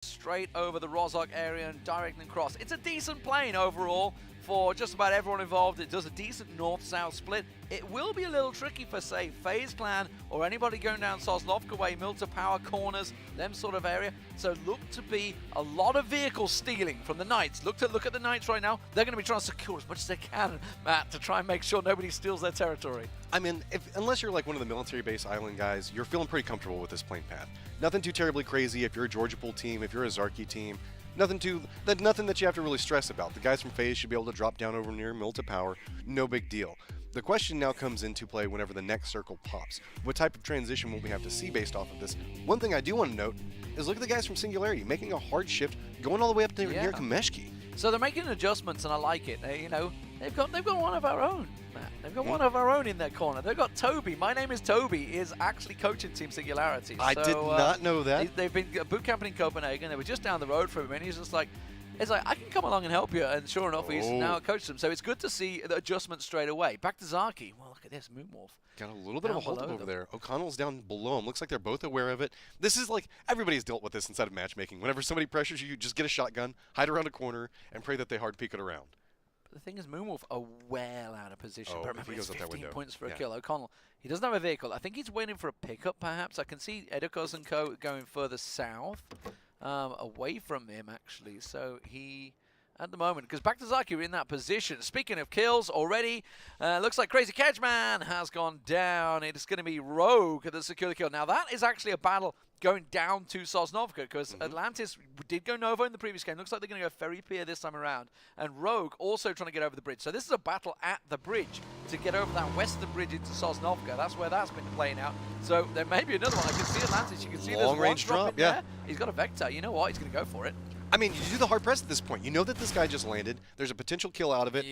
straight over the Rozhok area and directly across. It's a decent plane overall for just about everyone involved. It does a decent north-south split. It will be a little tricky for, say, Faze Clan or anybody going down Sosnovka way, Milta Power corners, them sort of area. So look to be a lot of vehicle stealing from the Knights. Look at the Knights right now. They're going to be trying to secure as much as they can, Matt, to try and make sure nobody steals their territory. I mean, unless you're like one of the military base island guys, you're feeling pretty comfortable with this plane path. Nothing too terribly crazy if you're a Georgia Pool team, if you're a Zharki team. Nothing that you have to really stress about. The guys from Faze should be able to drop down over near Milta Power. No big deal. The question now comes into play whenever the next circle pops. What type of transition will we have to see based off of this? One thing I do want to note is look at the guys from Singularity making a hard shift, going all the way up to near Komeshki. So they're making adjustments, and I like it. They've got one of our own, Matt. They've got one of our own in their corner. They've got Toby. My name is Toby. Is actually coaching Team Singularity. I did not know that. They've been boot camping in Copenhagen. They were just down the road from him, and he's just like, I can come along and help you. And sure enough, he's now coached them. So it's good to see the adjustment straight away. Back to Zharki. Well, look at this, Moonwolf. Got a little bit of a hold up over there. O'Connell's down below him. Looks like they're both aware of it. This is like, everybody's dealt with this inside of matchmaking. Whenever somebody pressures you, just get a shotgun, hide around a corner, and pray that they hard peek it around. But the thing is, Moonwolf are well out of position. But remember, he goes it's out that 15 window. points for a kill. O'Connell, he doesn't have a vehicle. I think he's waiting for a pickup, perhaps. I can see Edikos and co going further south, away from him, actually. So he... at the moment, because back to Zharki, we're in that position. Speaking of kills already, looks like Crazy Catchman has gone down. It is going to be Rogue that secure the kill. Now that is actually a battle going down to Sosnovka, because Atlantis did go Nova in the previous game. Looks like they're going to go Ferry Pier this time around. And Rogue also trying to get over the bridge. So this is a battle at the bridge to get over that western bridge into Sosnovka. That's where that's been playing out. So there may be another one. I can see Atlantis. You can see there's one drop in there. He's got a Vector. You know what? He's going to go for it. I mean, you do the hard press at this point. You know that this guy just landed. There's a potential kill out of it.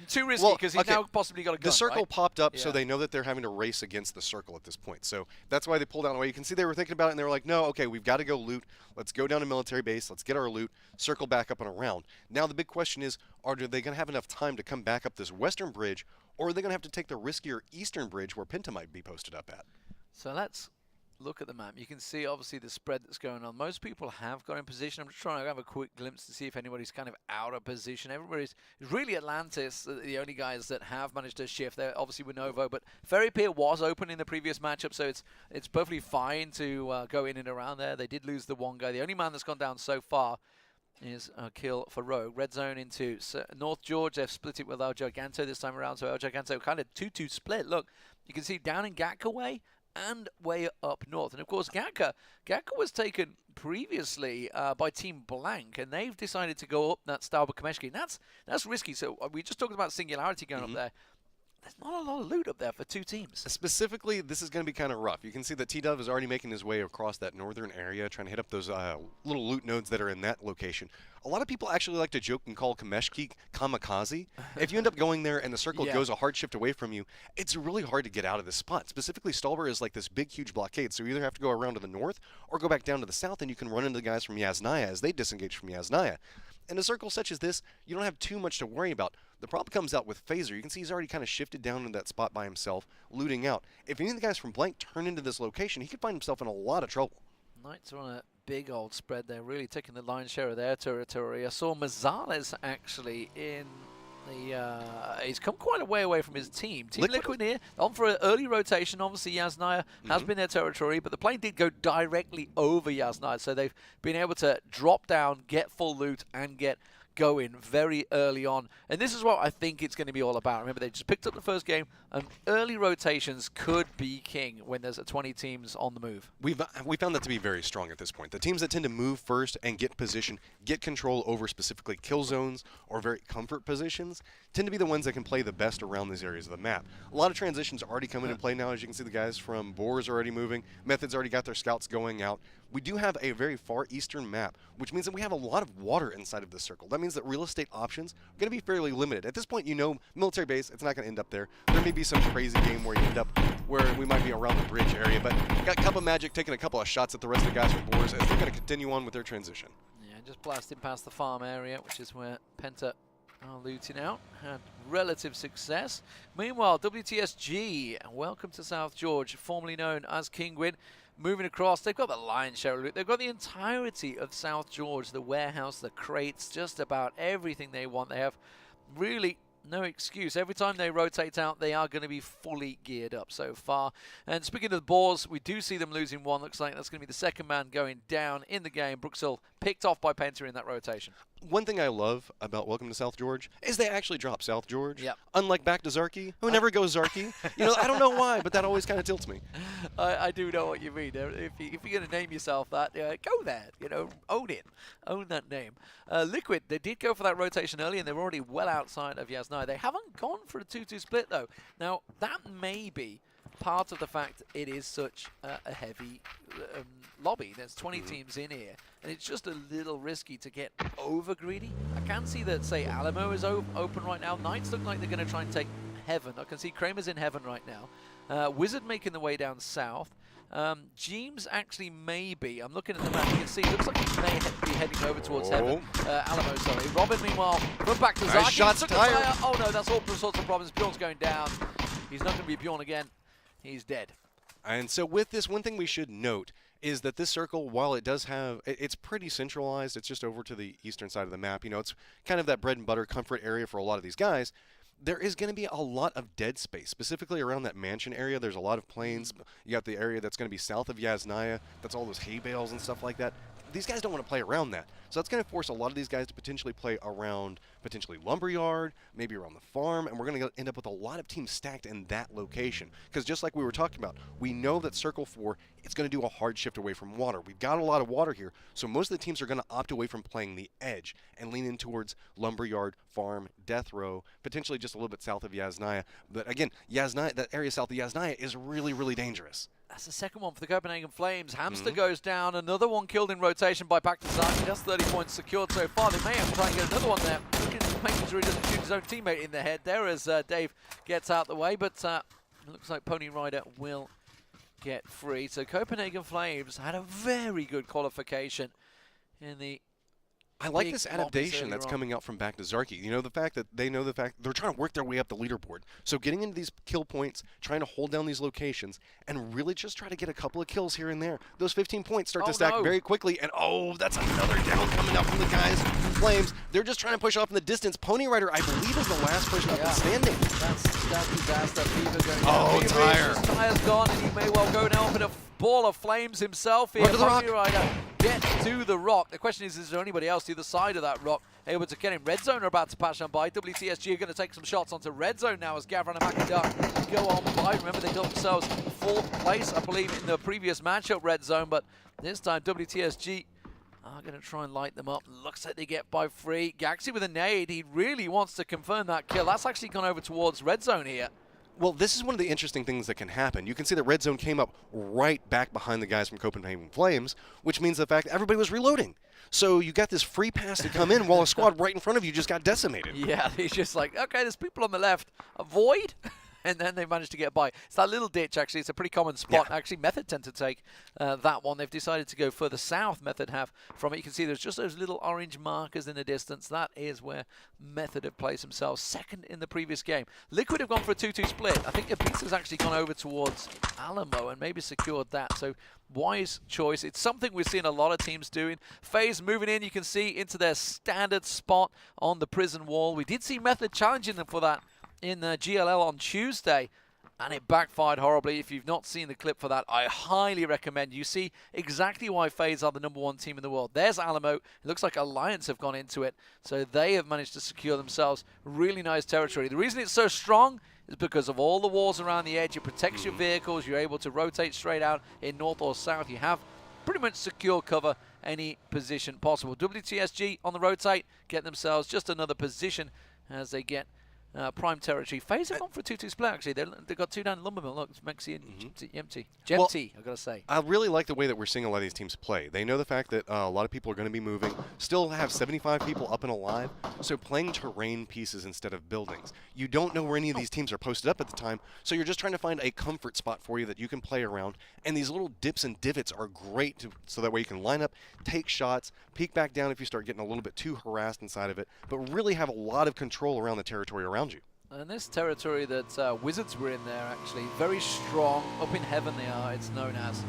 Too risky, because he's now possibly got a gun. The circle popped up, Yeah. so they know that they're having to race against the circle at this point. So that's why they pulled out away. You can see they were thinking about it, and they were like, no, okay, we've got to go loot. Let's go down to military base. Let's get our loot, circle back up and around. Now the big question is, are they going to have enough time to come back up this western bridge, or are they going to have to take the riskier eastern bridge where Penta might be posted up at? So let's look at the map. You can see obviously the spread that's going on. Most people have got in position. I'm just trying to have a quick glimpse to see if anybody's kind of out of position. Everybody's really Atlantis, the only guys that have managed to shift. They're obviously with Novo, but Ferry Pier was open in the previous matchup, so it's perfectly fine to go in and around there. They did lose the one guy. The only man that's gone down so far is a kill for Rogue. Redzone into North George. They've split it with Elgiganten this time around, so Elgiganten kind of 2-2 split. Look, you can see down in Gatka way and way up north. And of course, Gatka was taken previously by Team Blank, and they've decided to go up that Stauber Komeshki. That's risky. So we just talked about Singularity going up there. There's not a lot of loot up there for two teams. Specifically, this is going to be kind of rough. You can see that T-Dove is already making his way across that northern area, trying to hit up those little loot nodes that are in that location. A lot of people actually like to joke and call Komeshki kamikaze. If you end up going there and the circle goes a hard shift away from you, it's really hard to get out of this spot. Specifically, Stauber is like this big, huge blockade, so you either have to go around to the north or go back down to the south, and you can run into the guys from Yasnaya as they disengage from Yasnaya. In a circle such as this, you don't have too much to worry about. The problem comes out with Phaser. You can see he's already kind of shifted down into that spot by himself, looting out. If any of the guys from Blank turn into this location, he could find himself in a lot of trouble. Knights are on a big old spread. They're really taking the lion's share of their territory. I saw Mazales actually in the... he's come quite a way away from his team. Team Liquid here, on for an early rotation. Obviously, Yasnaya has been their territory, but the plane did go directly over Yasnaya, so they've been able to drop down, get full loot, and get going very early on. And this is what I think it's going to be all about. Remember, they just picked up the first game, and early rotations could be king when there's 20 teams on the move. We found that to be very strong at this point. The teams that tend to move first and get position, get control over specifically kill zones or very comfort positions, tend to be the ones that can play the best around these areas of the map. A lot of transitions already come into play now. As you can see, the guys from Boars are already moving. Method's already got their scouts going out. We do have a very far eastern map, which means that we have a lot of water inside of this circle. That means that real estate options are going to be fairly limited. At this point, you know, military base, it's not going to end up there. There may be some crazy game where you end up where we might be around the bridge area, but got Cup of Magic taking a couple of shots at the rest of the guys from Boars as they're going to continue on with their transition. Yeah, just blasting past the farm area, which is where Penta are looting out. Had relative success. Meanwhile, WTSG, welcome to South George, formerly known as Kingwin. moving across. They've got the lion's share of loot. They've got the entirety of South George, the warehouse, the crates, just about everything they want. They have really no excuse. Every time they rotate out, they are going to be fully geared up so far. And speaking of the Boars, we do see them losing one. Looks like that's going to be the second man going down in the game. Bruxel picked off by Penta in that rotation. One thing I love about Welcome to South George is they actually drop South George. Yep. Unlike back to Zharki, who never goes Zharki. You know, I don't know why, but that always kind of tilts me. I do know what you mean. If you're going to name yourself that, go there. You know, own it. Own that name. Liquid, they did go for that rotation early, and they were already well outside of Yasnaya. They haven't gone for a 2-2 split, though. Now, that may be part of the fact it is such a heavy lobby. There's 20 teams in here, and it's just a little risky to get over greedy. I can see that, say, Alamo is open right now. Knights look like they're going to try and take Heaven. I can see Kramer's in Heaven right now. Wizard making the way down south. Jeems actually may be. I'm looking at the map. You can see it looks like he may be heading over towards Heaven. Alamo, sorry. Robin, meanwhile, run back to Zharki. Nice shots, Tire. Oh no, that's all sorts of problems. Bjorn's going down. He's not going to be Bjorn again. He's dead. And so with this, one thing we should note is that this circle, while it does have, it's pretty centralized. It's just over to the eastern side of the map. You know, it's kind of that bread and butter comfort area for a lot of these guys. There is going to be a lot of dead space, specifically around that mansion area. There's a lot of plains. You got the area that's going to be south of Yasnaya. That's all those hay bales and stuff like that. These guys don't want to play around that. So that's going to force a lot of these guys to potentially play around potentially Lumberyard, maybe around the farm, and we're going to end up with a lot of teams stacked in that location. Because just like we were talking about, we know that Circle 4 is going to do a hard shift away from water. We've got a lot of water here, so most of the teams are going to opt away from playing the edge and lean in towards Lumberyard, farm, death row, potentially just a little bit south of Yasnaya. But again, Yasnaya, that area south of Yasnaya is really, really dangerous. That's the second one for the Copenhagen Flames. Hamster goes down. Another one killed in rotation by Back to Zharki. That's 30 points secured so far. They may have to try and get another one there. Making sure he doesn't shoot his own teammate in the head there as Dave gets out the way. But it looks like Pony Rider will get free. So Copenhagen Flames had a very good qualification in the I like this adaptation that's coming out from Back to Zharki. You know, the fact that they know the fact they're trying to work their way up the leaderboard. So getting into these kill points, trying to hold down these locations, and really just try to get a couple of kills here and there. Those 15 points start to stack very quickly, and that's another down coming out from the guys from Flames. They're just trying to push off in the distance. Pony Rider, I believe, is the last person up and standing. That's disaster. Fever going down. Tire. Tire's gone, and he may well go now with a ball of flames himself here. Pony Rider get to the rock. The question is there anybody else to the side of that rock able to get him? Redzone are about to pass on by. WTSG are going to take some shots onto Redzone now as Gavron and McIntyre go on by. Remember, they got themselves fourth place, I believe, in the previous matchup, Redzone, but this time WTSG are going to try and light them up. Looks like they get by free. Gaxi with a nade. He really wants to confirm that kill. That's actually gone over towards Redzone here. Well, this is one of the interesting things that can happen. You can see that Redzone came up right back behind the guys from Copenhagen Flames, which means the fact that everybody was reloading. So you got this free pass to come in while a squad right in front of you just got decimated. Yeah, he's just like, okay, there's people on the left. Avoid. And then they managed to get by. It's that little ditch, actually. It's a pretty common spot. Yeah. Actually, Method tend to take that one. They've decided to go further south, Method have, from it. You can see there's just those little orange markers in the distance. That is where Method have placed themselves second in the previous game. Liquid have gone for a 2-2 split. I think Ibiza's actually gone over towards Alamo and maybe secured that. So, wise choice. It's something we're seeing a lot of teams doing. Faze moving in, you can see, into their standard spot on the prison wall. We did see Method challenging them for that in GLL on Tuesday, and it backfired horribly. If you've not seen the clip for that, I highly recommend you see exactly why FaZe are the #1 team in the world. There's Alamo. It looks like Alliance have gone into it, so they have managed to secure themselves really nice territory. The reason it's so strong is because of all the walls around the edge. It protects your vehicles. You're able to rotate straight out in north or south. You have pretty much secure cover any position possible. WTSG on the rotate, get themselves just another position as they get prime territory. FaZe have gone for a 2-2 split, actually. They've got two down in Lumbermill. Look, it's Mexi and Gemty. Gemty, I've got to say. I really like the way that we're seeing a lot of these teams play. They know the fact that a lot of people are going to be moving, still have 75 people up and alive, so playing terrain pieces instead of buildings. You don't know where any of these teams are posted up at the time, so you're just trying to find a comfort spot for you that you can play around, and these little dips and divots are great so that way you can line up, take shots, peek back down if you start getting a little bit too harassed inside of it, but really have a lot of control around the territory around you. And this territory that Wizards were in there, actually, very strong. Up in Heaven they are, it's known as.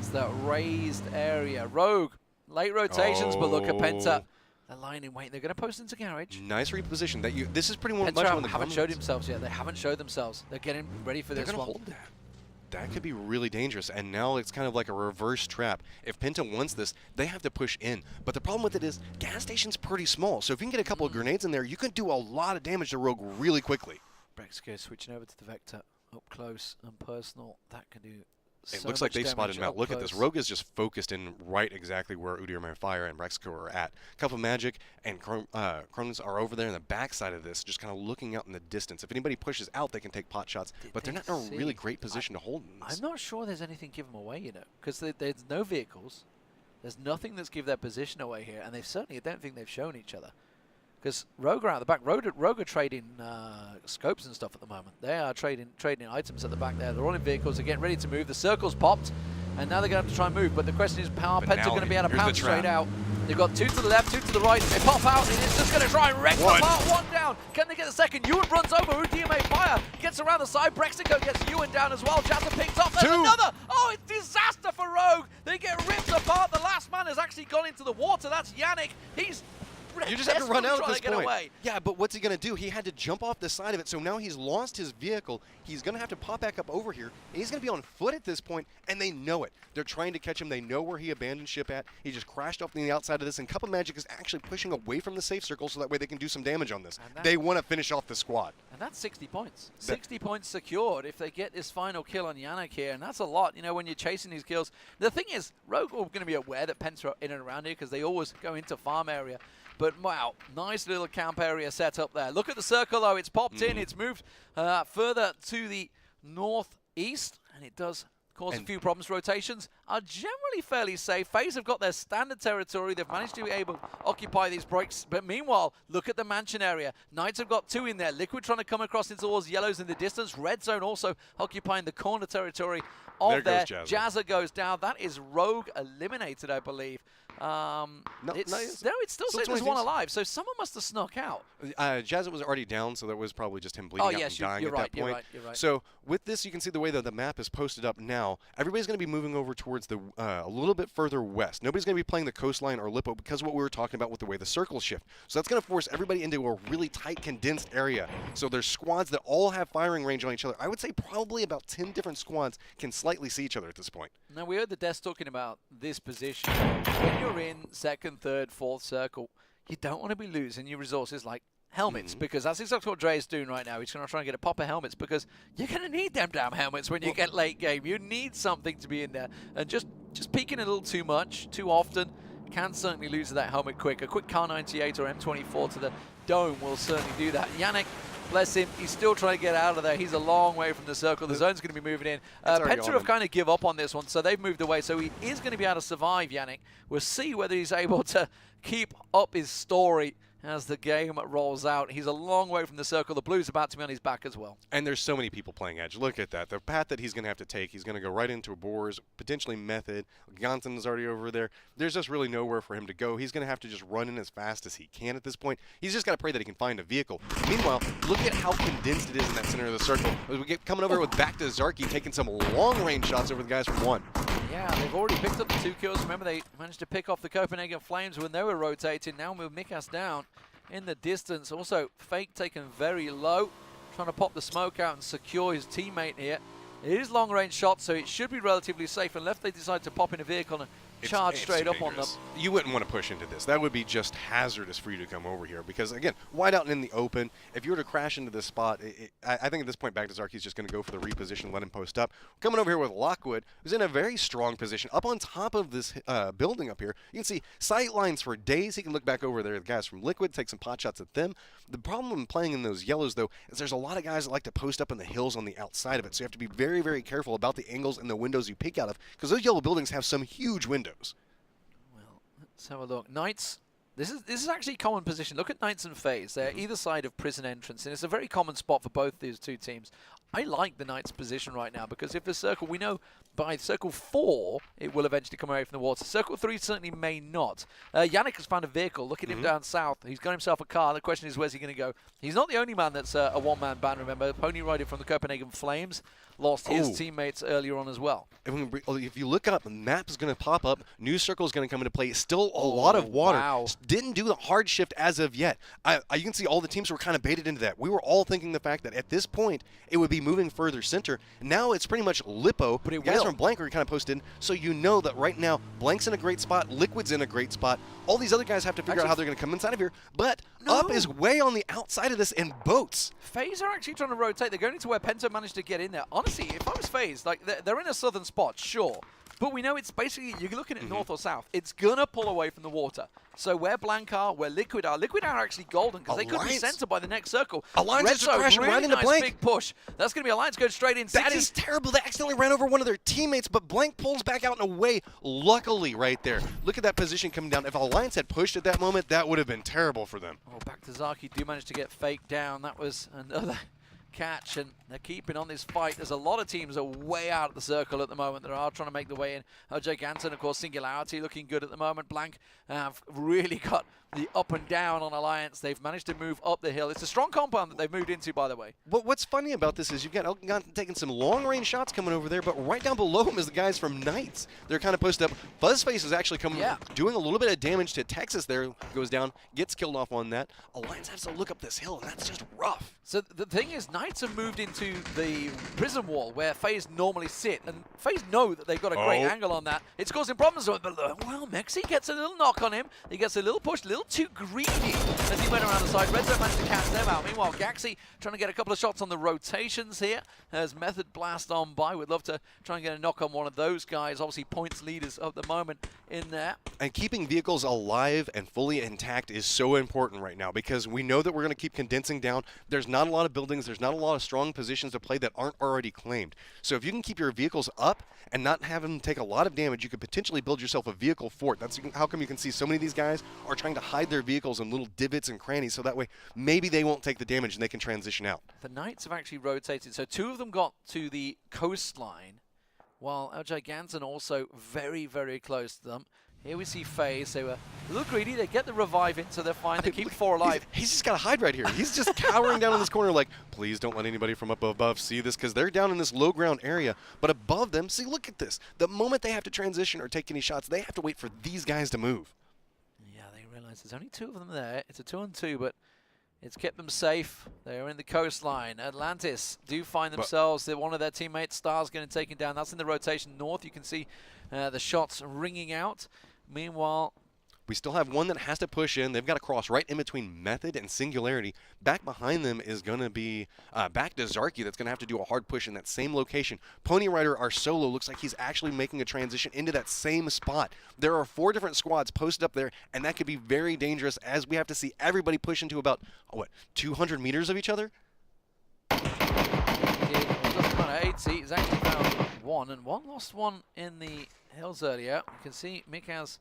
It's that raised area. Rogue, late rotations, but look at Penta. They're lying in wait. They're going to post into garage. Nice reposition. This is pretty much Penta when the haven't showed themselves yet. They haven't showed themselves. They're getting ready for this one. Hold that. That could be really dangerous, and now it's kind of like a reverse trap. If Penta wants this, they have to push in. But the problem with it is, gas station's pretty small, so if you can get a couple of grenades in there, you can do a lot of damage to Rogue really quickly. Brexco switching over to the Vector, up close and personal. That can do It so looks like much they damage spotted him out. up Look at this. close. Rogue is just focused in right exactly where Udir Fire and Brexco are at. Couple of Magic and Chronos are over there in the backside of this, just kind of looking out in the distance. If anybody pushes out, they can take pot shots, but they're not in a really great position to hold this. I'm not sure there's anything give them away, you know, because there's no vehicles. There's nothing that's give their position away here, and they've certainly, I don't think they've shown each other. Because Rogue are out the back. Rogue are trading scopes and stuff at the moment. They are trading items at the back there. They're all in vehicles. They're getting ready to move. The circle's popped, and now they're going to have to try and move. But the question is, how Penta going to be able to pounce straight out? They've got 2 to the left, 2 to the right. They pop out, and it's just going to try and wreck the part. 1 down. Can they get the second? Ewan runs over. Udir Fire gets around the side. Brexico gets Ewan down as well. Jazza picks off. There's another. Oh, it's disaster for Rogue. They get ripped apart. The last man has actually gone into the water. That's Yannick. He's You just have to run out at this point. Away. Yeah, but what's he going to do? He had to jump off the side of it, so now he's lost his vehicle. He's going to have to pop back up over here, and he's going to be on foot at this point, and they know it. They're trying to catch him. They know where he abandoned ship at. He just crashed off on the outside of this, and Cup of Magic is actually pushing away from the safe circle so that way they can do some damage on this. They want to finish off the squad. And that's 60 points. 60 points secured if they get this final kill on Yannick here, and that's a lot, you know, when you're chasing these kills. The thing is, Rogue are going to be aware that Penta are in and around here because they always go into farm area. But wow, nice little camp area set up there. Look at the circle though, it's popped in, it's moved further to the northeast, and it does cause a few problems. Rotations are generally fairly safe. Faze have got their standard territory. They've managed to be able to occupy these breaks. But meanwhile, look at the mansion area. Knights have got 2 in there. Liquid trying to come across into towards yellows in the distance. Redzone also occupying the corner territory of there. Jazza goes down. That is Rogue eliminated, I believe. It still says there's 1 alive, so someone must have snuck out. Jazza was already down, so that was probably just him bleeding out and dying at that point. You're right. So with this, you can see the way that the map is posted up now. Everybody's going to be moving over towards the a little bit further west. Nobody's going to be playing the coastline or Lippo because of what we were talking about with the way the circles shift. So that's going to force everybody into a really tight, condensed area. So there's squads that all have firing range on each other. I would say probably about 10 different squads can slightly see each other at this point. Now, we heard the desk talking about this position. When you're in second, third, fourth circle, you don't want to be losing your resources like helmets, because that's exactly what Dre is doing right now. He's going to try and get a pop of helmets because you're going to need them damn helmets when you get late game. You need something to be in there. And just peeking a little too much, too often, can certainly lose that helmet quick. A quick Car 98 or M24 to the dome will certainly do that. Yannick, bless him, he's still trying to get out of there. He's a long way from the circle. The zone's going to be moving in. Penta have kind of give up on this one, so they've moved away. So he is going to be able to survive, Yannick. We'll see whether he's able to keep up his story as the game rolls out. He's a long way from the circle. The blue's about to be on his back as well. And there's so many people playing Edge. Look at that. The path that he's going to have to take, he's going to go right into a Boars, potentially Method. Elgiganten is already over there. There's just really nowhere for him to go. He's going to have to just run in as fast as he can at this point. He's just got to pray that he can find a vehicle. Meanwhile, look at how condensed it is in that center of the circle. As we get coming over with back to Zharki, taking some long-range shots over the guys from 1. Yeah, they've already picked up the 2 kills. Remember, they managed to pick off the Copenhagen Flames when they were rotating. Now with Mikas down in the distance. Also, Fake taken very low, trying to pop the smoke out and secure his teammate here. It is long-range shots, so it should be relatively safe unless they decide to pop in a vehicle and charge straight up on them. You wouldn't want to push into this. That would be just hazardous for you to come over here because, again, wide out and in the open, if you were to crash into this spot, I think at this point back to Zharki's just going to go for the reposition, let him post up. Coming over here with Lockwood, who's in a very strong position up on top of this building up here. You can see sight lines for days. He can look back over there. The guys from Liquid, take some pot shots at them. The problem in playing in those yellows, though, is there's a lot of guys that like to post up in the hills on the outside of it. So you have to be very, very careful about the angles and the windows you peek out of because those yellow buildings have some huge windows. Well, let's have a look. Knights, this is actually a common position. Look at Knights and Faze. They're either side of prison entrance, and it's a very common spot for both these 2 teams. I like the Knights' position right now because if the circle, we know by circle 4, it will eventually come away from the water. Circle 3 certainly may not. Yannick has found a vehicle. Look at him down south. He's got himself a car. The question is, where's he going to go? He's not the only man that's a one-man band, remember. Pony Rider from the Copenhagen Flames lost his teammates earlier on as well. And if you look up, the map is going to pop up. New circle is going to come into play. Still a lot of water. Wow. Didn't do the hard shift as of yet. You can see all the teams were kind of baited into that. We were all thinking the fact that at this point, it would be moving further center. Now it's pretty much Lippo. But guys from Blank are kind of posted in. So you know that right now, Blank's in a great spot. Liquid's in a great spot. All these other guys have to figure out how they're going to come inside of here. But Up is way on the outside of this in boats. FaZe are actually trying to rotate. They're going into where Penta managed to get in there. Honestly, if I was FaZe, like they're in a southern spot, sure. But we know it's basically, you're looking at north or south. It's going to pull away from the water. So where Blank are, where Liquid are actually golden because they could be centered by the next circle. Alliance is crashing really right into nice Blank. Big push. That's going to be Alliance going straight in. That is terrible. They accidentally ran over one of their teammates, but Blank pulls back out and away. Luckily, right there. Look at that position coming down. If Alliance had pushed at that moment, that would have been terrible for them. Oh, back to Zharki. Do manage to get faked down. That was another catch, and they're keeping on this fight. There's a lot of teams that are way out of the circle at the moment that are trying to make the way in. Elgiganten, of course, Singularity looking good at the moment. Blank have really got the up and down on Alliance. They've managed to move up the hill. It's a strong compound that they've moved into, by the way. But what's funny about this is you've got Elgiganten taking some long-range shots coming over there, but right down below him is the guys from Knights. They're kind of posted up. Fuzzface is actually coming, doing a little bit of damage to Texas there. Goes down, gets killed off on that. Alliance has to look up this hill, and that's just rough. So the thing is, Knights have moved into the prison wall where FaZe normally sit, and FaZe know that they've got a great angle on that. It's causing problems, but well, Mexi gets a little knock on him. He gets a little push, a little too greedy as he went around the side. Redzone managed to catch them out. Meanwhile, Gaxi trying to get a couple of shots on the rotations here as Method blast on by. Would love to try and get a knock on one of those guys. Obviously, points leaders at the moment in there. And keeping vehicles alive and fully intact is so important right now because we know that we're going to keep condensing down. There's not a lot of buildings. There's not a lot of strong positions to play that aren't already claimed. So if you can keep your vehicles up and not have them take a lot of damage, you could potentially build yourself a vehicle fort. That's how come you can see so many of these guys are trying to hide their vehicles in little divots and crannies so that way maybe they won't take the damage and they can transition out. The Knights have actually rotated. So two of them got to the coastline while Elgiganten also very, very close to them. Here we see FaZe. They were a little greedy. They get the revive in, so they're fine. They keep 4 alive. He's just got to hide right here. He's just cowering down in this corner like, please don't let anybody from up above see this because they're down in this low ground area. But above them, see, look at this. The moment they have to transition or take any shots, they have to wait for these guys to move. Yeah, they realize there's only 2 of them there. It's a 2-on-2, but it's kept them safe. They're in the coastline. Atlantis do find themselves. One of their teammates, Star's, getting taken down. That's in the rotation north. You can see the shots ringing out. Meanwhile, we still have one that has to push in. They've got to cross right in between Method and Singularity. Back behind them is going to be back to Zharki. That's going to have to do a hard push in that same location. Pony Rider, our solo, looks like he's actually making a transition into that same spot. There are 4 different squads posted up there, and that could be very dangerous as we have to see everybody push into about, 200 meters of each other? It doesn't matter. 8 he's actually found 1, and 1 lost 1 in the hills earlier. You can see Mikaz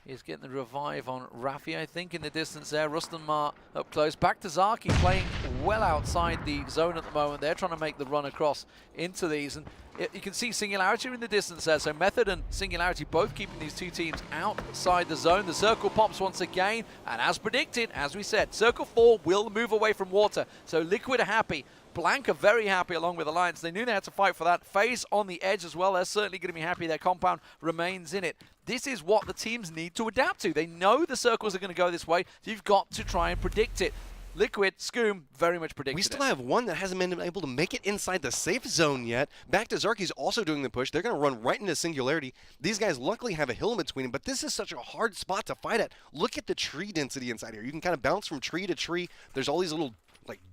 is getting the revive on Rafi, I think, in the distance there. Rustan Mar up close. Back to Zharki, playing well outside the zone at the moment. They're trying to make the run across into these. And you can see Singularity in the distance there. So Method and Singularity both keeping these 2 teams outside the zone. The circle pops once again. And as predicted, as we said, Circle 4 will move away from water. So Liquid are happy. Blank are very happy along with Alliance. They knew they had to fight for that. FaZe on the edge as well. They're certainly going to be happy their compound remains in it. This is what the teams need to adapt to. They know the circles are going to go this way, so you've got to try and predict it. Liquid, Scoom, very much predicted We still have one that hasn't been able to make it inside the safe zone yet. Back to Zharki's also doing the push. They're going to run right into Singularity. These guys luckily have a hill in between them, but this is such a hard spot to fight at. Look at the tree density inside here. You can kind of bounce from tree to tree. There's all these little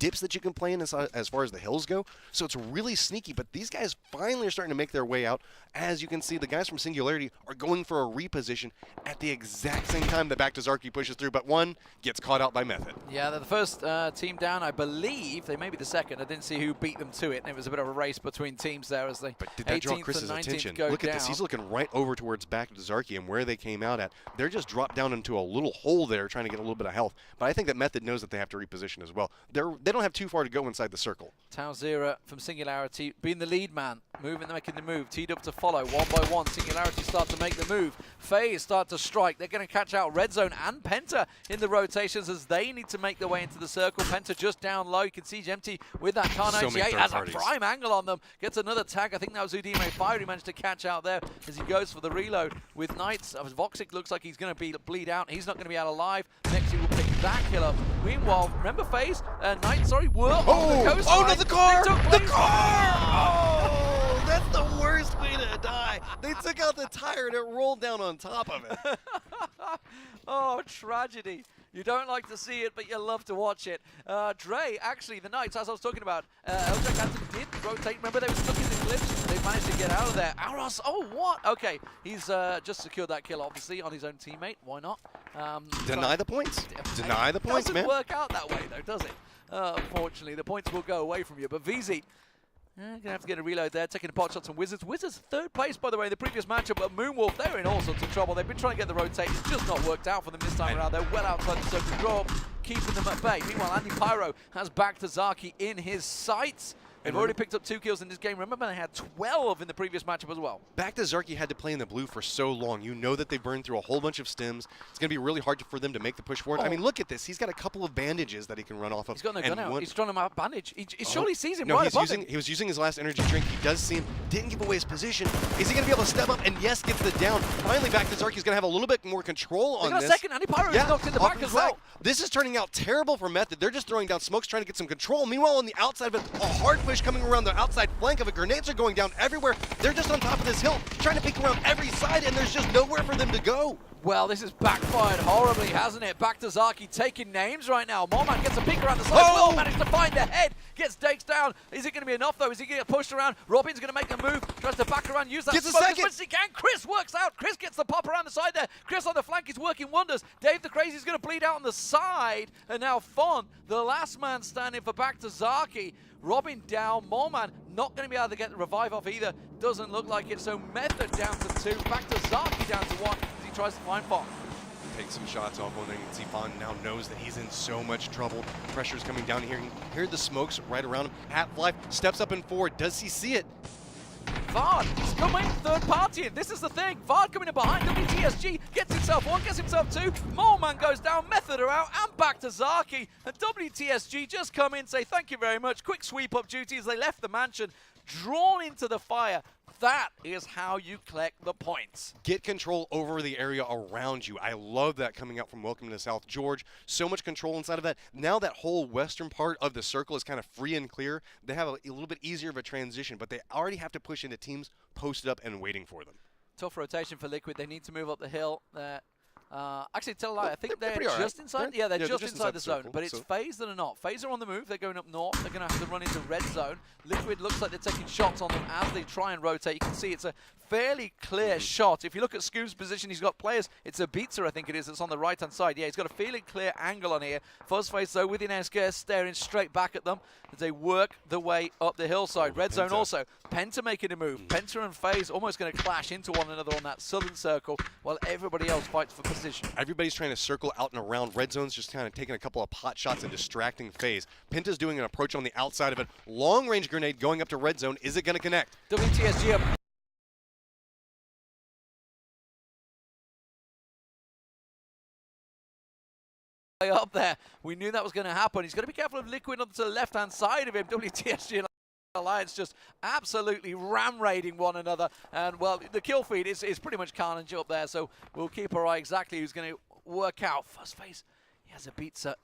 dips that you can play in as far as the hills go. So it's really sneaky, but these guys finally are starting to make their way out. As you can see, the guys from Singularity are going for a reposition at the exact same time that back to Zharki pushes through, but one gets caught out by Method. Yeah, they're the first team down. I believe they may be the second. I didn't see who beat them to it. It was a bit of a race between teams there as they But did that draw Chris's attention? Look at this. He's looking right over towards back to Zharki and where they came out at. They're just dropped down into a little hole there trying to get a little bit of health. But I think that Method knows that they have to reposition as well. they don't have too far to go inside the circle. Tauzira from Singularity being the lead man, making the move, teed up to follow, one by one. Singularity start to make the move. Faze start to strike. They're going to catch out Redzone and Penta in the rotations as they need to make their way into the circle. Penta just down low. You can see Empty with that Car 98 has a prime angle on them. Gets another tag. I think that was Udime Fire he managed to catch out there as he goes for the reload with Knights. Voxic looks like he's going to bleed out. He's not going to be out alive. Next he will pick that kill up. Meanwhile, remember Faze? Knights, sorry, were on the coastline. Oh, no, the car! The car! Oh, that's the worst way to die. They took out the tire and it rolled down on top of it. Oh, tragedy. You don't like to see it, but you love to watch it. Dre, actually, the Knights, as I was talking about, Elgiganten did rotate. Remember, they were stuck in the glitch. They managed to get out of there. Auros, oh, what? Okay, he's just secured that kill, obviously, on his own teammate. Why not? Deny the points. Deny the points, man. It doesn't work out that way, though, does it? Unfortunately, the points will go away from you. But VZ, going to have to get a reload there, taking the pot shots on Wizards. Wizards third place, by the way, in the previous matchup, but Moonwolf, they're in all sorts of trouble. They've been trying to get the rotate. It's just not worked out for them this time around. They're well outside the circle draw, keeping them at bay. Meanwhile, Andy Pyro has back to Zharki in his sights. They've already picked up 2 kills in this game. Remember, they had 12 in the previous matchup as well. Back to Zharki had to play in the blue for so long. You know that they burned through a whole bunch of stims. It's going to be really hard for them to make the push forward. I mean, look at this. He's got a couple of bandages that he can run off of. He's got no gun out. He's trying to mount bandage. He surely sees him no, right he's above using, him. He was using his last energy drink. He does see him. Didn't give away his position. Is he going to be able to step up? And yes, gets the down. Finally, back to Zharki. He's going to have a little bit more control on this. A second. Andy Pyro is knocked in the back as well. This is turning out terrible for Method. They're just throwing down smokes, trying to get some control. Meanwhile, on the outside of it, a hard push coming around the outside flank of it. Grenades are going down everywhere. They're just on top of this hill, trying to peek around every side, and there's just nowhere for them to go. Well, this has backfired horribly, hasn't it? Back to Zharki taking names right now. Morman gets a peek around the side. Will managed to find the head. Gets Dakes down. Is it going to be enough, though? Is he going to get pushed around? Robin's going to make a move. Tries to back around, use that smoke as much as he can. Chris works out. Chris gets the pop around the side there. Chris on the flank is working wonders. Dave the Crazy is going to bleed out on the side. And now Fon, the last man standing for back to Zharki. Robin down. Morman not going to be able to get the revive off either. Doesn't look like it. So Method down to 2. Back to Zharki down to 1 as he tries to find Fon. Take some shots off one thing. See, Fon now knows that he's in so much trouble. Pressure's coming down here. You hear the smokes right around him. Half-Life steps up and forward. Does he see it? Vard is coming third party in. This is the thing. Vard coming in behind. WTSG gets himself 1, gets himself 2. Moleman goes down. Method are out. And back to Zharki. And WTSG just come in, say thank you very much. Quick sweep up duty as they left the mansion. Drawn into the fire. That is how you collect the points. Get control over the area around you. I love that coming out from Welcome to South George. So much control inside of that. Now that whole western part of the circle is kind of free and clear. They have a little bit easier of a transition, but they already have to push into teams posted up and waiting for them. Tough rotation for Liquid. They need to move up the hill. Actually, tell a lie. I think they're just inside. Yeah, they're just inside the zone. But it's Faze that are not. Faze are on the move. They're going up north. They're going to have to run into Redzone. Liquid looks like they're taking shots on them as they try and rotate. You can see it's a fairly clear shot. If you look at Scoob's position, he's got players. It's a Beatzer, I think it is, that's on the right-hand side. Yeah, he's got a fairly clear angle on here. Fuzzface, though, with Ineska staring straight back at them as they work the way up the hillside. Redzone also. Penta making a move. Penta and Faze almost going to clash into one another on that southern circle while everybody else fights for position. Everybody's trying to circle out and around. Redzone's just kind of taking a couple of pot shots and distracting Faze. Penta's doing an approach on the outside of it. Long-range grenade going up to Redzone. Is it going to connect? WTSG up. Up there. We knew that was going to happen. He's got to be careful of Liquid onto the left-hand side of him. WTSG and Alliance just absolutely ram-raiding one another. And, well, the kill feed is pretty much carnage up there, so we'll keep our eye exactly who's going to work out. Fuzzface, he has a beatzer.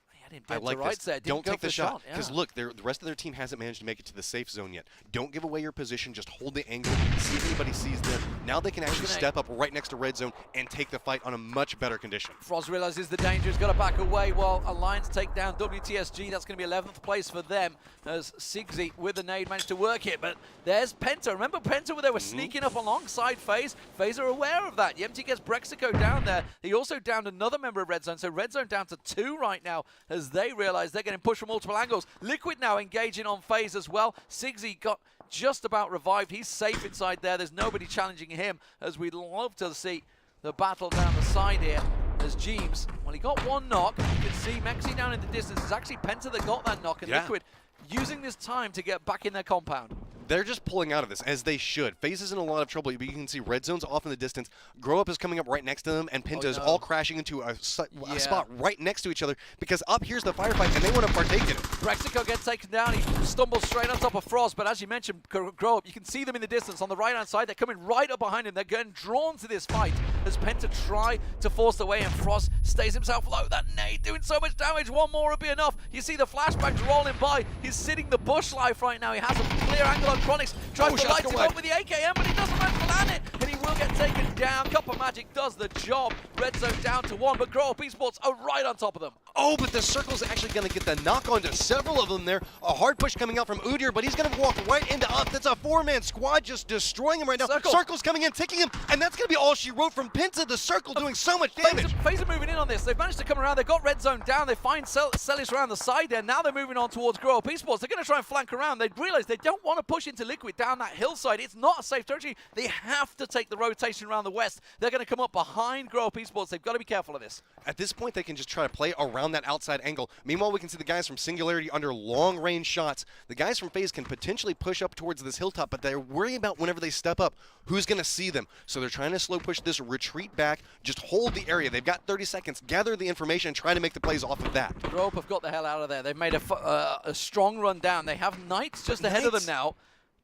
I like this. Don't take the shot. Because look, the rest of their team hasn't managed to make it to the safe zone yet. Don't give away your position. Just hold the angle. See if anybody sees them. Now they can actually step up right next to Redzone and take the fight on a much better condition. Frost realizes the danger. He's got to back away while Alliance take down WTSG. That's going to be 11th place for them as Sigsy with the nade managed to work it. But there's Penta. Remember Penta where they were sneaking up alongside Faze? Faze are aware of that. Yempty gets Brexico down there. He also downed another member of Redzone. So Redzone down to 2 right now as they realize they're getting pushed from multiple angles. Liquid now engaging on Faze as well. Sigsy got just about revived. He's safe inside there. There's nobody challenging him as we'd love to see the battle down the side here. as Jeems, well, he got one knock. You can see Mexi down in the distance. It's actually Penta that got that knock, and Liquid using this time to get back in their compound. They're just pulling out of this, as they should. Faze is in a lot of trouble, but you can see Redzone's off in the distance. Grow Up is coming up right next to them, and Penta is all crashing into a spot right next to each other, because up here's the firefight, and they want to partake in it. Rexico gets taken down. He stumbles straight on top of Frost, but as you mentioned, Grow Up, you can see them in the distance on the right-hand side. They're coming right up behind him. They're getting drawn to this fight as Penta try to force the way, and Frost stays himself low. That nade doing so much damage. One more would be enough. You see the flashbacks rolling by. He's sitting the bush life right now. He has a clear angle on Chronix. Tries to light him up with the AKM, but he doesn't manage to land it, and he will get taken down. Cup of Magic does the job. Redzone down to 1, but Grow Up Esports are right on top of them. Oh, but the Circle's actually going to get the knock onto several of them there. A hard push coming out from Udyr, but he's going to walk right into Up. That's a 4-man squad just destroying him right now. Circle's coming in, ticking him, and that's going to be all she wrote from Penta. The Circle doing so much damage. Faze are moving in on this. They've managed to come around. They've got Redzone down. They find Celis around the side there. Now they're moving on towards Grow Up Esports. They're going to try and flank around. They realize they don't want to push into Liquid down that hillside. It's not a safe territory. They have to take the rotation around the west. They're going to come up behind Grow Up Esports. They've got to be careful of this. At this point, they can just try to play around that outside angle. Meanwhile, we can see the guys from Singularity under long-range shots. The guys from Faze can potentially push up towards this hilltop, but they're worried about whenever they step up, who's going to see them. So they're trying to slow push this, retreat back, just hold the area. They've got 30 seconds. Gather the information and try to make the plays off of that. Grow Up have got the hell out of there. They've made a strong run down. They have Knights just ahead of them now.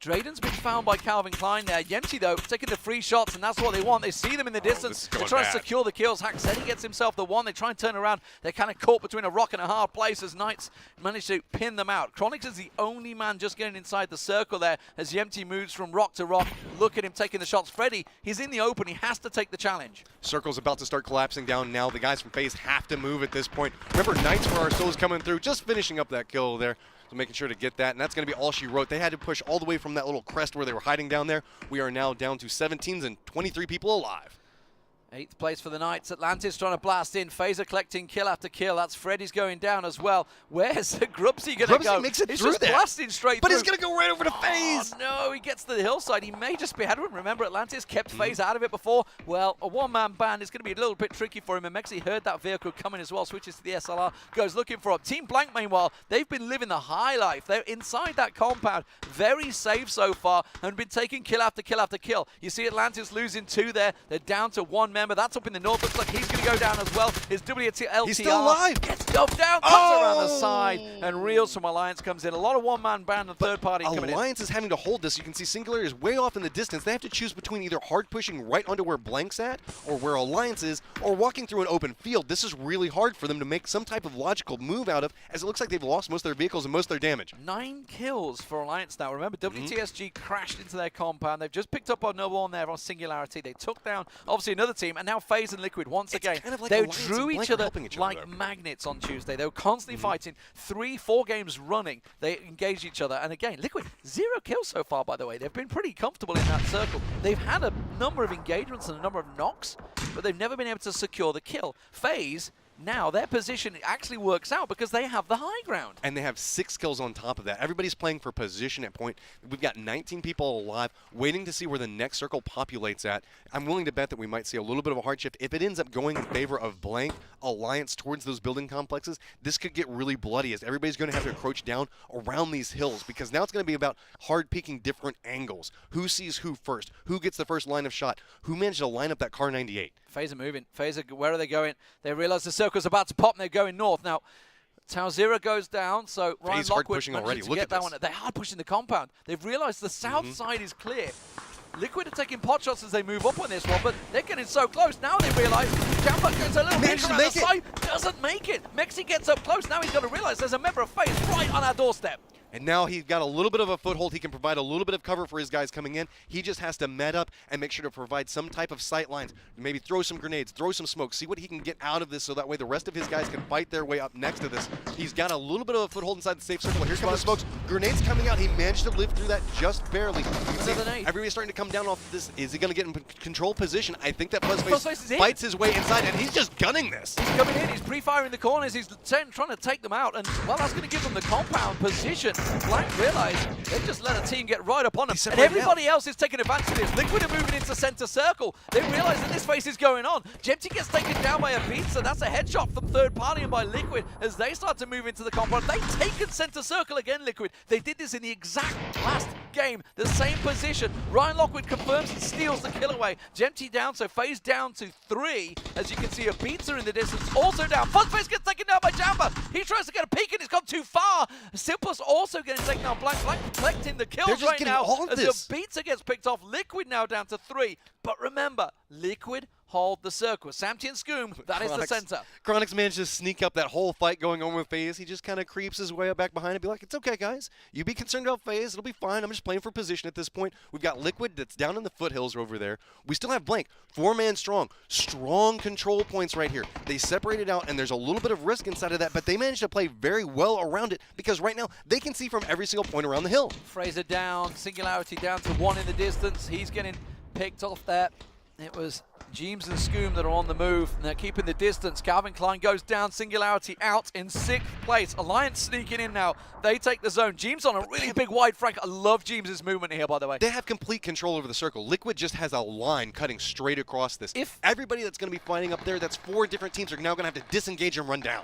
Drayden's been found by Calvin Klein there. Yemchi, though, taking the free shots, and that's what they want. They see them in the distance. They try to secure the kills. Hack said he gets himself the one. They try and turn around. They're kind of caught between a rock and a hard place as Knights manage to pin them out. Chronix is the only man just getting inside the circle there as Yemchi moves from rock to rock. Look at him taking the shots. Freddy, he's in the open. He has to take the challenge. Circle's about to start collapsing down now. The guys from Faze have to move at this point. Remember, Knights for our souls coming through, just finishing up that kill there. So making sure to get that, and that's going to be all she wrote. They had to push all the way from that little crest where they were hiding down there. We are now down to 17s and 23 people alive. 8th place for the Knights. Atlantis trying to blast in. Fazer collecting kill after kill. That's Freddy's going down as well. Where's Grubsy going to go? Makes it he's through just there. blasting straight but through. He's going to go right over to Faze. Oh, no, he gets to the hillside. He may just be ahead of him. Remember, Atlantis kept Faze out of it before. Well, a one-man band is going to be a little bit tricky for him. And Mexi heard that vehicle coming as well. Switches to the SLR. Goes looking for Up. Team Blank, meanwhile, they've been living the high life. They're inside that compound. Very safe so far. And been taking kill after kill after kill. You see Atlantis losing 2 there. They're down to 1 member. That's up in the north. Looks like he's going to go down as well. His WTLTR. He's still alive. Gets dumped down, cuts around the side, and Reels from Alliance comes in. A lot of one-man band and third party coming in. Alliance is having to hold this. You can see Singularity is way off in the distance. They have to choose between either hard pushing right onto where Blank's at, or where Alliance is, or walking through an open field. This is really hard for them to make some type of logical move out of, as it looks like they've lost most of their vehicles and most of their damage. 9 kills for Alliance now. Remember, WTSG crashed into their compound. They've just picked up another one there on Singularity. They took down, obviously, another team, and now FaZe and Liquid once again. Kind of like they Alliance drew and each Blank other helping each like other. magnets on Tuesday. They were constantly fighting. 3-4 games running. They engaged each other. And again, Liquid, 0 kills so far, by the way. They've been pretty comfortable in that circle. They've had a number of engagements and a number of knocks, but they've never been able to secure the kill. FaZe, now their position actually works out because they have the high ground. And they have 6 kills on top of that. Everybody's playing for position at point. We've got 19 people alive, waiting to see where the next circle populates at. I'm willing to bet that we might see a little bit of a hard shift. If it ends up going in favor of Blank Alliance towards those building complexes, this could get really bloody as everybody's going to have to approach down around these hills, because now it's going to be about hard peeking different angles. Who sees who first? Who gets the first line of shot? Who managed to line up that Car 98? FaZe are moving. FaZe, where are they going? They realize the circle's about to pop and they're going north. Now, Tower 0 goes down, so Ryan FaZe hard Lockwood pushing managed already. to Look get at that this. one. They're hard pushing the compound. They've realized the south side is clear. Liquid are taking pot shots as they move up on this one, but they're getting so close. Now they realize Jamba goes a little bit around the side, doesn't make it. Mexi gets up close. Now he's got to realize there's a member of FaZe right on our doorstep. And now he's got a little bit of a foothold. He can provide a little bit of cover for his guys coming in. He just has to met up and make sure to provide some type of sight lines. Maybe throw some grenades, throw some smoke, see what he can get out of this so that way the rest of his guys can fight their way up next to this. He's got a little bit of a foothold inside the safe circle. Here come the smokes. grenades coming out. He managed to live through that just barely. You can see Another nade. everybody's starting to come down off this. Is he going to get in control position? I think that Fuzzface Fuzzface is fights his way inside, and he's just gunning this. He's coming in, he's pre-firing the corners, he's trying to take them out, and well, that's going to give them the compound position. Blank realize they've just let a team get right upon them, and everybody else is taking advantage of this. Liquid are moving into center circle. They realize that this phase is going on. Jempty gets taken down by a pizza. That's a headshot from third party and by Liquid as they start to move into the compound. They've taken center circle again, Liquid. They did this in the exact last game, the same position. Ryan Lockwood confirms and steals the kill away. Jempty down, so Faze down to 3. As you can see, a pizza in the distance, also down. Fuzzface gets taken down by Jamba. He tries to get a peek and it's gone too far. Simple's also getting taken down. Blank collecting the kills right now as the pizza gets picked off. Liquid now down to 3. But remember, Liquid hold the circle. Samty and Scoom, that is the center. Chronix managed to sneak up that whole fight going on with FaZe. He just kind of creeps his way up back behind and be like, it's okay, guys. You be concerned about FaZe. It'll be fine. I'm just playing for position at this point. We've got Liquid that's down in the foothills over there. We still have Blank. 4-man strong. Strong control points right here. They separated out, and there's a little bit of risk inside of that, but they managed to play very well around it because right now they can see from every single point around the hill. Fraser down. Singularity down to 1 in the distance. He's getting picked off there. It was Jeems and Scoom that are on the move, and they're keeping the distance. Calvin Klein goes down, Singularity out in 6th place. Alliance sneaking in now. They take the zone. Jeems on a really big wide flank. I love Jeems' movement here, by the way. They have complete control over the circle. Liquid just has a line cutting straight across this. If everybody that's going to be fighting up there, that's 4 different teams, are now going to have to disengage and run down.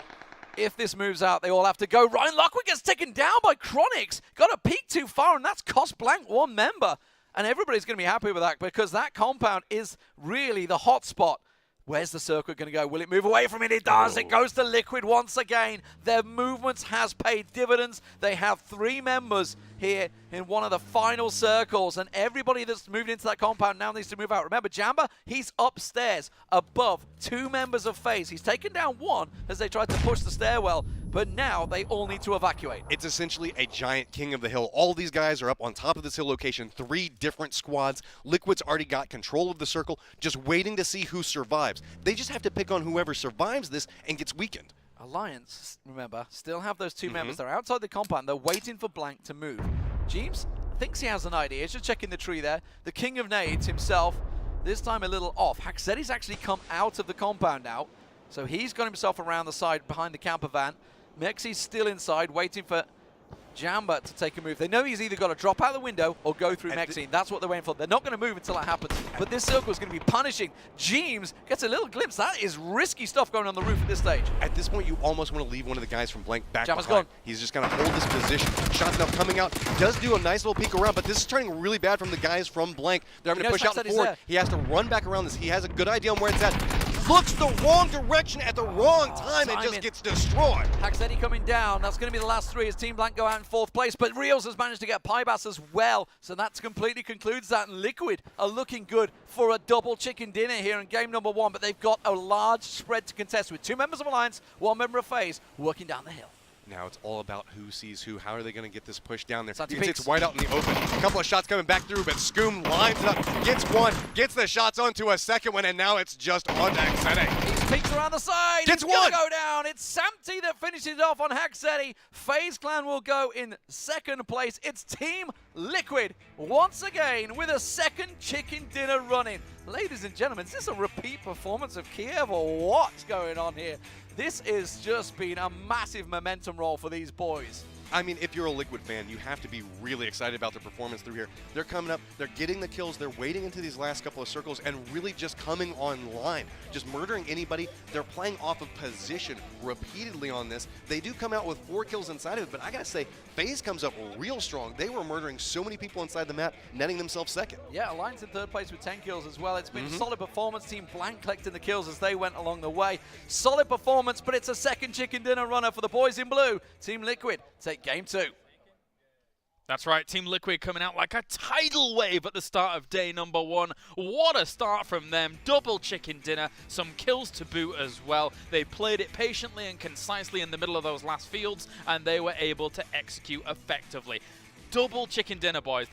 If this moves out, they all have to go. Ryan Lockwood gets taken down by Chronix. Got a peek too far, and that's cost Blank 1 member. And everybody's going to be happy with that because that compound is really the hot spot. Where's the circle going to go? Will it move away from it? It does. It goes to Liquid once again. Their movements has paid dividends. They have 3 members here in one of the final circles, and everybody that's moved into that compound now needs to move out. Remember, Jamba, he's upstairs above 2 members of FaZe. He's taken down 1 as they tried to push the stairwell, but now they all need to evacuate. It's essentially a giant king of the hill. All these guys are up on top of this hill location, 3 different squads. Liquid's already got control of the circle, just waiting to see who survives. They just have to pick on whoever survives this and gets weakened. Alliance, remember, still have those 2 members. They're outside the compound. They're waiting for Blank to move. Jeems thinks he has an idea. He's just checking the tree there. The king of nades himself, this time a little off. Haxeti's actually come out of the compound now, so he's got himself around the side behind the camper van. Mexi's still inside, waiting for Jamba to take a move. They know he's either got to drop out the window or go through Mexi. That's what they're waiting for. They're not going to move until that happens. But this circle is going to be punishing. Jeems gets a little glimpse. That is risky stuff going on the roof at this stage. At this point, you almost want to leave one of the guys from Blank back Jamba's behind. gone. He's just going to hold this position. Shots now coming out. Does do a nice little peek around, but this is turning really bad from the guys from Blank. They're having to push out forward. He has to run back around this. He has a good idea on where it's at. Looks the wrong direction at the wrong time and just gets destroyed. Haxeti coming down. That's going to be the last 3 as Team Blank go out in 4th place. But Reels has managed to get Pybas as well. So that completely concludes that. And Liquid are looking good for a double chicken dinner here in game number 1. But they've got a large spread to contest with 2 members of Alliance, 1 member of FaZe working down the hill. Now it's all about who sees who. How are they going to get this push down there? Santi You can see it's wide out in the open. A couple of shots coming back through, but Scoom lines it up, gets 1, gets the shots onto a second one, and now it's just on to Haxeti. He's peeked around the side. Gets He's 1. Gonna go down. It's Samty that finishes it off on Haxeti. Faze Clan will go in 2nd place. It's Team Liquid once again with a 2nd chicken dinner running. Ladies and gentlemen, is this a repeat performance of Kiev or what's going on here? This has just been a massive momentum roll for these boys. I mean, if you're a Liquid fan, you have to be really excited about their performance through here. They're coming up, they're getting the kills, they're waiting into these last couple of circles and really just coming online, just murdering anybody. They're playing off of position repeatedly on this. They do come out with 4 kills inside of it, but I gotta say, FaZe comes up real strong. They were murdering so many people inside the map, netting themselves 2nd. Yeah, Alliance in 3rd place with 10 kills as well. It's been a solid performance. Team Blank collecting the kills as they went along the way. Solid performance, but it's a 2nd chicken dinner runner for the boys in blue. Team Liquid take game 2. That's right, Team Liquid coming out like a tidal wave at the start of day number 1. What a start from them. Double chicken dinner, some kills to boot as well. They played it patiently and concisely in the middle of those last fields, and they were able to execute effectively. Double chicken dinner, boys.